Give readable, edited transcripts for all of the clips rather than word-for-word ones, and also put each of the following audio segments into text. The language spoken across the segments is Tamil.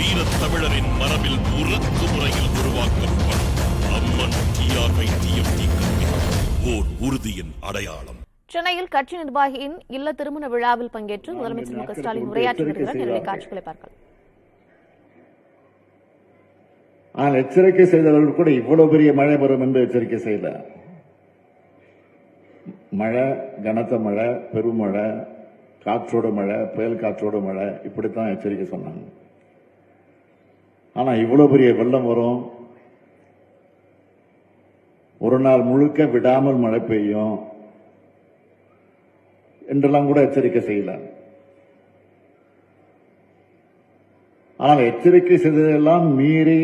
வீரத் தமிழரின் மரபில் உறக்கு முறையில் உருவாக்கப்படும் அம்மன் TRY-TFT கல்வி ஓர் உறுதியின் அடையாளம். சென்னையில் கட்சி நிர்வாகியின் இல்ல திருமண விழாவில் பங்கேற்று முதலமைச்சர் மு க ஸ்டாலின் உரையாற்றி வருகிறார். நேரடி காட்சிகளை பார்க்கலாம். ஆனால் எச்சரிக்கை செய்தவர்கள் கூட இவ்வளவு பெரிய மழை வரும் என்று எச்சரிக்கை செய்யல. மழை, கனத்த மழை, பெருமழை, காற்றோடு மழை, புயல் காற்றோடு மழை, இப்படித்தான் எச்சரிக்கை சொன்னாங்க. ஆனா இவ்வளவு பெரிய வெள்ளம் வரும், ஒரு நாள் முழுக்க விடாமல் மழை பெய்யும் என்றெல்லாம் கூட எச்சரிக்கை செய்யல. ஆனால் எச்சரிக்கை செய்ததெல்லாம் மீறி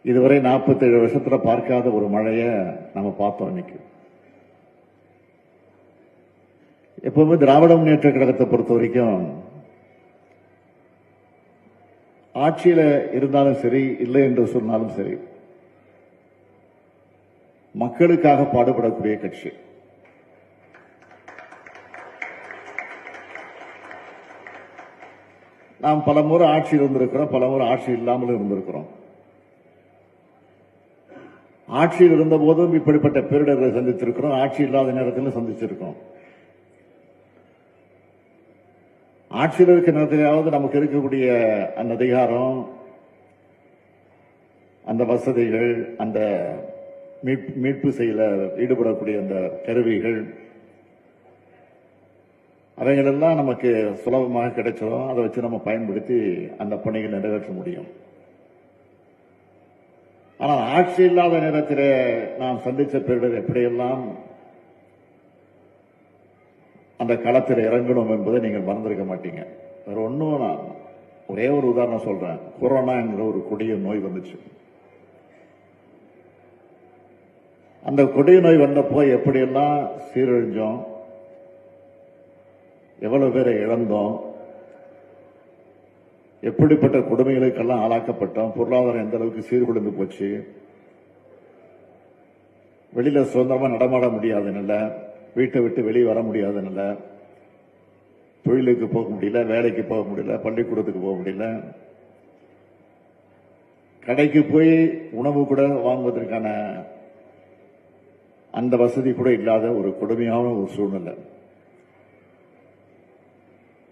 இதுவரை 47 வருஷத்துல பார்க்காத ஒரு மழைய நம்ம பார்த்தோம். இன்னைக்கு எப்பவுமே திராவிட முன்னேற்ற கழகத்தை பொறுத்த வரைக்கும் ஆட்சியில இருந்தாலும் சரி, இல்லை என்று சொன்னாலும் சரி, மக்களுக்காக பாடுபடக்கூடிய கட்சி. நாம் பல முறை ஆட்சியில் இருந்திருக்கிறோம், பல முறை ஆட்சி இல்லாமலும் இருந்திருக்கிறோம். ஆட்சியில் இருந்த போதும் இப்படிப்பட்ட பேரிடர்களை சந்தித்திருக்கிறோம், ஆட்சி இல்லாத நேரத்திலும் சந்திச்சிருக்கோம். ஆட்சியில் இருக்கிற நேரத்திலாவது நமக்கு இருக்கக்கூடிய அந்த அதிகாரம், அந்த வசதிகள், அந்த மீட்பு செய்யல ஈடுபடக்கூடிய அந்த கருவிகள், அவைகளெல்லாம் நமக்கு சுலபமாக கிடைச்சதும் அதை வச்சு நம்ம பயன்படுத்தி அந்த பணிகளை நிறைவேற்ற முடியும். ஆனால் ஆட்சி இல்லாத நேரத்தில் நாம் சந்தித்த பேரிடர் எப்படியெல்லாம் அந்த களத்தில் இறங்கணும் என்பதை நீங்கள் மறந்திருக்க மாட்டீங்க. வேற ஒன்றும், நான் ஒரே ஒரு உதாரணம் சொல்றேன். கொரோனா என்கிற ஒரு கொடிய நோய் வந்துச்சு. அந்த கொடிய நோய் வந்தப்போ எப்படியெல்லாம் சீரழிஞ்சோம், எவ்வளவு பேரை இழந்தோம், எப்படிப்பட்ட கொடுமைகளுக்கெல்லாம் ஆளாக்கப்பட்டோம், பொருளாதாரம் எந்த அளவுக்கு சீர்குலைந்து போச்சு, வெளியில சுதந்திரமா நடமாட முடியாத நிலை, வீட்டை விட்டு வெளியே வர முடியாத நிலை, தொழிலுக்கு போக முடியல, வேலைக்கு போக முடியல, பள்ளிக்கூடத்துக்கு போக முடியல, கடைக்கு போய் உணவு கூட வாங்குவதற்கான அந்த வசதி கூட இல்லாத ஒரு கொடுமையான ஒரு சூழ்நிலை.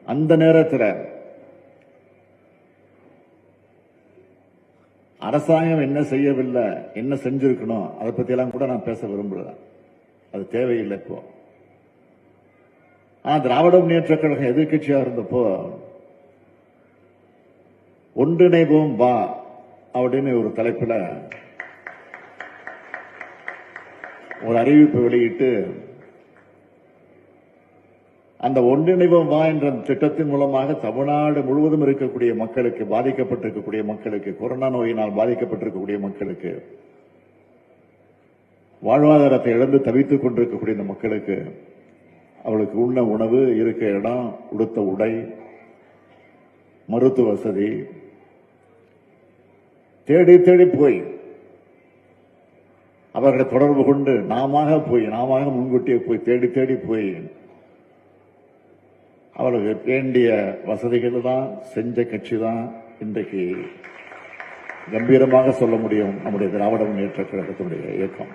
அந்த நேரத்தில் அரசாங்கம் என்ன செய்யவில்லை, என்ன செஞ்சிருக்கணும், அதை பத்தி எல்லாம் கூட நான் பேச விரும்பல. அது தேவையில்லை. இப்போ திராவிட முன்னேற்ற கழகம் எதிர்கட்சியாக இருந்தப்போ ஒன்றிணைவோம் வா அப்படின்னு ஒரு தலைப்பில் ஒரு அறிவிப்பு வெளியிட்டு அந்த ஒன்றிணைவோம் வா என்ற திட்டத்தின் மூலமாக தமிழ்நாடு முழுவதும் இருக்கக்கூடிய மக்களுக்கு, பாதிக்கப்பட்டிருக்கக்கூடிய மக்களுக்கு, கொரோனா நோயினால் பாதிக்கப்பட்டிருக்கக்கூடிய மக்களுக்கு, வாழ்வாதாரத்தை இழந்து தவித்துக் கொண்டிருக்கக்கூடிய இந்த மக்களுக்கு அவளுக்கு உண்ண உணவு, இருக்க இடம், உடுத்த உடை, மருத்துவ வசதி தேடி தேடி போய் அவர்களை தொடர்பு கொண்டு நாம முன்கூட்டியே போய் தேடி தேடி போய் அவர்களுக்கு வேண்டிய வசதிகள் தான் செஞ்ச கட்சி தான் இன்றைக்கு கம்பீரமாக சொல்ல முடியும் நம்முடைய திராவிட முன்னேற்ற கழகத்தினுடைய இயக்கம்.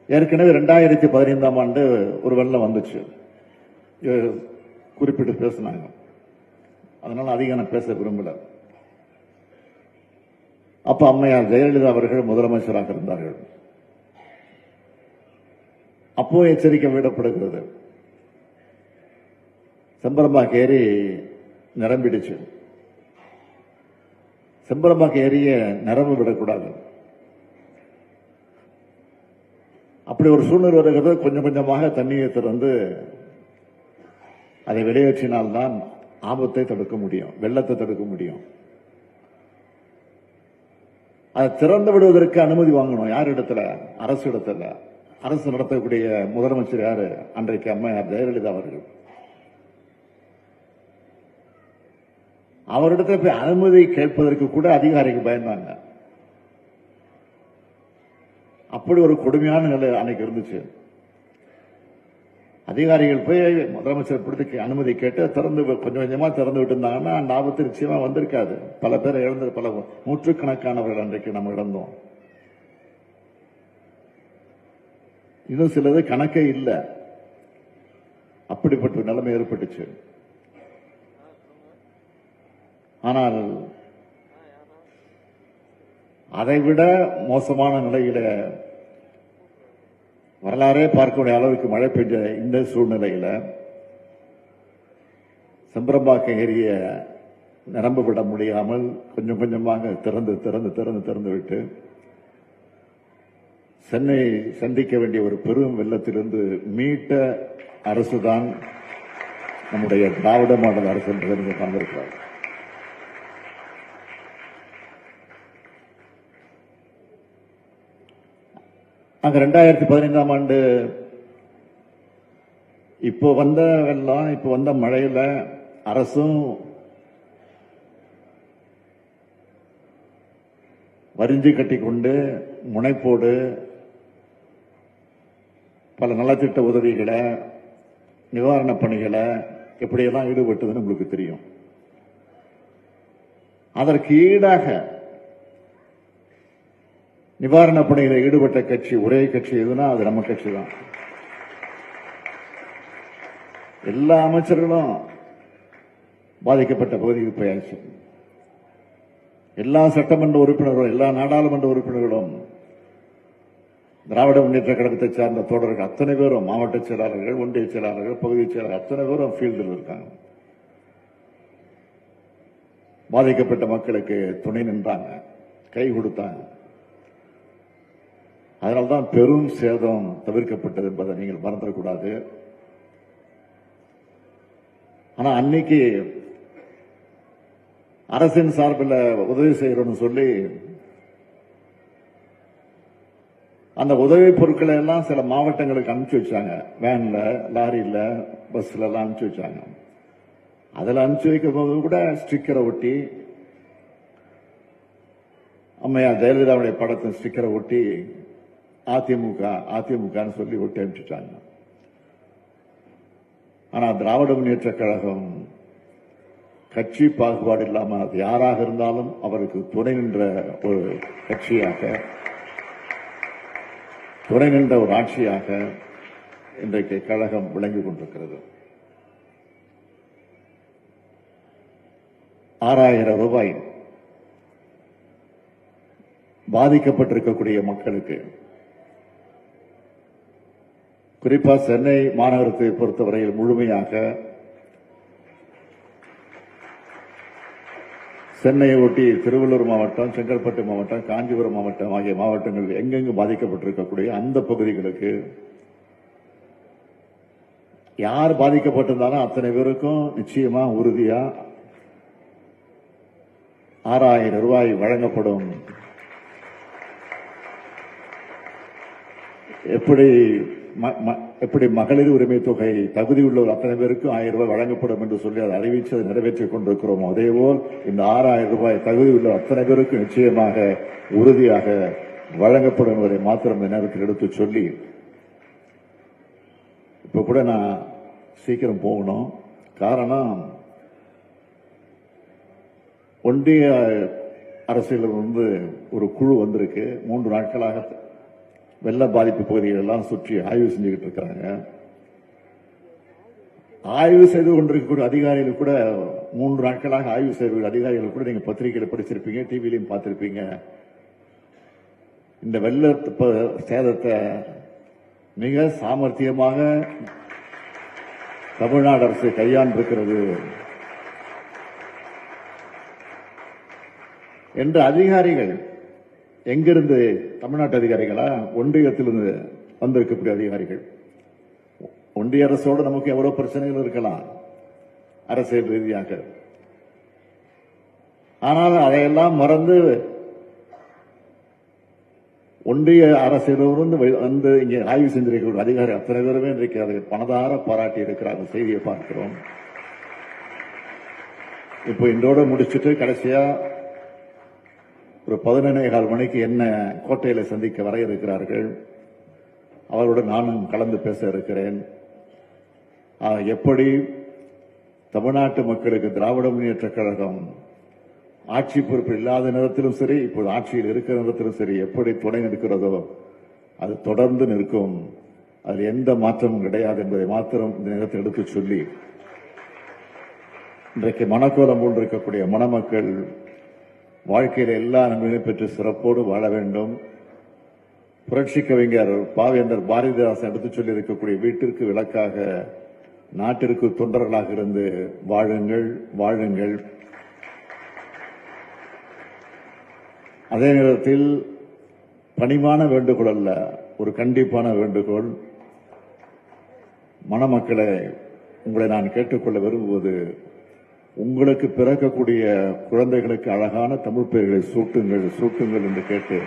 ஏற்கனவே 2015ஆம் ஆண்டு ஒரு வெள்ளம் வந்துச்சு, குறிப்பிட்டு பேசினாங்க. அதனால அதிகம் நான் பேச விரும்பல. அப்ப அம்மையார் ஜெயலலிதா அவர்கள் முதலமைச்சராக இருந்தார்கள். அப்போ எச்சரிக்கை விடப்படுகிறது. செம்பரம்பாக்கு ஏரி நிரம்பிடுச்சு. செம்பரம்பாக்கு ஏரிய நிரம்ப விடக்கூடாது. அப்படி ஒரு சூழ்நிலை வருகிறது. கொஞ்சம் கொஞ்சமாக தண்ணீரை திறந்து அதை வெளியேற்றினால்தான் ஆபத்தை தடுக்க முடியும், வெள்ளத்தை தடுக்க முடியும். அதை திறந்து விடுவதற்கு அனுமதி வாங்கணும். யார் இடத்துல? அரசு இடத்துல. அரசு நடத்தக்கூடிய முதலமைச்சர் யாரு? அன்றைக்கு அம்மையார் ஜெயலலிதா அவர்கள். அவரிடத்துல போய் அனுமதி கேட்பதற்கு கூட அதிகாரிக்கு பயந்தாங்க. அப்படி ஒரு கொடுமையான நிலை அன்னைக்கு இருந்துச்சு. அதிகாரிகள் போய் முதலமைச்சர் பிடித்து அனுமதி கேட்டு திறந்து கொஞ்சம் கொஞ்சமா திறந்து விட்டு இருந்தாங்கன்னா அந்த ஆபத்து நிச்சயமா வந்திருக்காது. பல பேர் இழந்து பல நூற்றுக்கணக்கானவர்கள் அன்றைக்கு நம்ம இழந்தோம். இன்னும் சிலது கணக்கே இல்லை. அப்படிப்பட்ட நிலைமை ஏற்பட்டுச்சு. ஆனால் அதைவிட மோசமான நிலையில வரலாறே பார்க்கக்கூடிய அளவுக்கு மழை பெய்த இந்த சூழ்நிலையில செம்பரம்பாக்கம் ஏரிய நிரம்ப விட முடியாமல் கொஞ்சம் கொஞ்சமாக திறந்து விட்டு சென்னை சந்திக்க வேண்டிய ஒரு பெரும் வெள்ளத்திலிருந்து மீட்ட அரசுதான் நம்முடைய திராவிட மாடல் அரசு என்பதை நீங்கள் காண்பிருக்கிறார். அங்க 2015ஆம் ஆண்டு இப்போ வந்த வெள்ளம், இப்போ வந்த மழையில அரசும் வரிஞ்சு கட்டிக்கொண்டு முனைப்போடு பல நலத்திட்ட உதவிகளை நிவாரணப் பணிகளை எப்படியெல்லாம் ஈடுபட்டதுன்னு உங்களுக்கு தெரியும். அதற்கு ஈடாக நிவாரணப் பணிகளில் ஈடுபட்ட கட்சி ஒரே கட்சி எதுனா அது நம்ம கட்சி தான். எல்லா அமைச்சர்களும் பாதிக்கப்பட்ட பகுதிக்கு போயாச்சு. எல்லா சட்டமன்ற உறுப்பினர்களும் எல்லா நாடாளுமன்ற உறுப்பினர்களும் திராவிட முன்னேற்ற கழகத்தை சார்ந்த தோழர்கள் அத்தனை பேரும் மாவட்ட செயலாளர்கள், ஒன்றிய செயலாளர்கள், பகுதி செயலாளர்கள் அத்தனை பேரும் ஃபீல்டில் இருக்காங்க. பாதிக்கப்பட்ட மக்களுக்கு துணை நின்றாங்க, கை கொடுத்தாங்க. அதனால்தான் பெரும் சேதம் தவிர்க்கப்பட்டது என்பதை நீங்கள் மறந்துடக்கூடாது. ஆனா அன்னைக்கு அரசின் சார்பில் உதவி செய்யறோம்னு சொல்லி அந்த உதவி பொருட்களை எல்லாம் சில மாவட்டங்களுக்கு அனுப்பிச்சு வச்சாங்க. வேன்ல, லாரியில, பஸ்ல எல்லாம் அனுப்பிச்சு வச்சாங்க. அதில் அனுப்பிச்சு வைக்கும் போது கூட ஸ்டிக்கரை ஒட்டி அம்மையார் ஜெயலலிதாவுடைய படத்தின் ஸ்டிக்கரை ஒட்டி அதிமுகன்னு சொல்லி ஒட்டி அனுப்பிச்சுட்டாங்க. ஆனா திராவிட முன்னேற்ற கழகம் கட்சி பாகுபாடு இல்லாம அது யாராக இருந்தாலும் அவருக்கு துணை நின்ற ஒரு கட்சியாக, துணை நின்ற ஒரு ஆட்சியாக இன்றைக்கு கழகம் விளங்கிக் கொண்டிருக்கிறது. 6000 ரூபாய் பாதிக்கப்பட்டிருக்கக்கூடிய மக்களுக்கு, குறிப்பா சென்னை மாநகரத்தை பொறுத்தவரையில் முழுமையாக சென்னையை ஒட்டி திருவள்ளூர் மாவட்டம், செங்கல்பட்டு மாவட்டம், காஞ்சிபுரம் மாவட்டம் ஆகிய மாவட்டங்கள் எங்கெங்கு பாதிக்கப்பட்டிருக்கக்கூடிய அந்த பகுதிகளுக்கு யார் பாதிக்கப்பட்டிருந்தாலும் அத்தனை பேருக்கும் நிச்சயமா உறுதியா 6000 ரூபாய் வழங்கப்படும். எப்படி மகளிர் உரிமை தொகை தகுதியுள்ள அத்தனை பேருக்கு 1000 ரூபாய் வழங்கப்படும் என்று சொல்லி அதை அறிவித்து அதை நிறைவேற்றிக் கொண்டிருக்கிறோம். அதேபோல் இந்த 6000 ரூபாய் தகுதியுள்ள அத்தனை பேருக்கு நிச்சயமாக உறுதியாக வழங்கப்படும் என்பதை மாத்திரம் இந்த நேரத்தில் எடுத்து சொல்லி, இப்ப கூட நான் சீக்கிரம் போகணும். காரணம், ஒன்றிய அரசியலிருந்து ஒரு குழு வந்திருக்கு. 3 நாட்களாக வெள்ள பாதிப்பு பகுதிகள் எல்லாம் சுற்றி ஆய்வு செஞ்சுக்கிட்டு இருக்காங்க. ஆய்வு செய்து கொண்டிருக்கக்கூடிய அதிகாரிகள் கூட 3 நாட்களாக ஆய்வு செய்த அதிகாரிகள் கூட நீங்க பத்திரிகையில் படிச்சிருப்பீங்க, டிவிலையும் பார்த்திருப்பீங்க. இந்த வெள்ள சேதத்தை மிக சாமர்த்தியமாக தமிழ்நாடு அரசு கையாண்டிருக்கிறது என்று அதிகாரிகள், எங்கிருந்து, தமிழ்நாட்டு அதிகாரிகளா, ஒன்றியத்திலிருந்து வந்திருக்கக்கூடிய அதிகாரிகள். ஒன்றிய அரசோடு நமக்கு எவ்வளவு பிரச்சனைகள் இருக்கலாம் அரசியல் ரீதியாக, ஆனால் அதையெல்லாம் மறந்து ஒன்றிய அரசிலிருந்து வந்து இங்கே ஆய்வு செஞ்சிருக்கக்கூடிய அதிகாரி அத்தனை பேருமே இன்றைக்கு அதை பணதார பாராட்டி இருக்கிறார். செய்தியை பார்க்கிறோம். இப்போ இன்றோட முடிச்சுட்டு கடைசியா ஒரு 11:15 மணிக்கு என்ன கோட்டையில சந்திக்க வர இருக்கிறார்கள். அவர்களுடன் நானும் கலந்து பேச இருக்கிறேன். எப்படி தமிழ்நாட்டு மக்களுக்கு திராவிட முன்னேற்றக் கழகம் ஆட்சி பொறுப்பு இல்லாத நேரத்திலும் சரி, இப்போது ஆட்சியில் இருக்கிற நேரத்திலும் சரி, எப்படி துணை நிற்கிறதோ அது தொடர்ந்து நிற்கும். அதில் எந்த மாற்றமும் கிடையாது என்பதை மாத்திரம் இந்த நேரத்தில் எடுத்துச் சொல்லி, இன்றைக்கு மனக்கோலம் போன்று இருக்கக்கூடிய மணமக்கள் வாழ்க்கையில் எல்லா நன்மைகளையும் பெற்று சிறப்போடு வாழ வேண்டும். புரட்சி கவிஞர் பாவேந்தர் பாரதிதாசன் எடுத்துச் சொல்லி இருக்கக்கூடிய வீட்டிற்கு விளக்காக நாட்டிற்கு தொண்டர்களாக இருந்து வாழுங்கள், வாழுங்கள். அதே நேரத்தில் பணிவான வேண்டுகோள் அல்ல, ஒரு கண்டிப்பான வேண்டுகோள். மணமக்களை, உங்களை நான் கேட்டுக்கொள்ள விரும்புவது, உங்களுக்கு பிறக்கக்கூடிய குழந்தைகளுக்கு அழகான தமிழ் பெயர்களை சூட்டுங்கள், சூட்டுங்கள் என்று கேட்டு,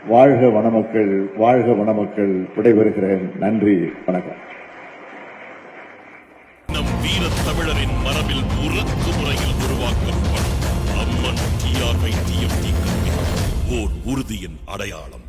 வாழ்க வனமக்கள், வாழ்க வனமக்கள். விடைபெறுகிறேன். நன்றி, வணக்கம். நம் வீர தமிழரின் மரபில் உறக்கு முறையில் உருவாக்கப்படும் அம்மன் TRY TFT கல்வி ஓர் உறுதியின் அடையாளம்.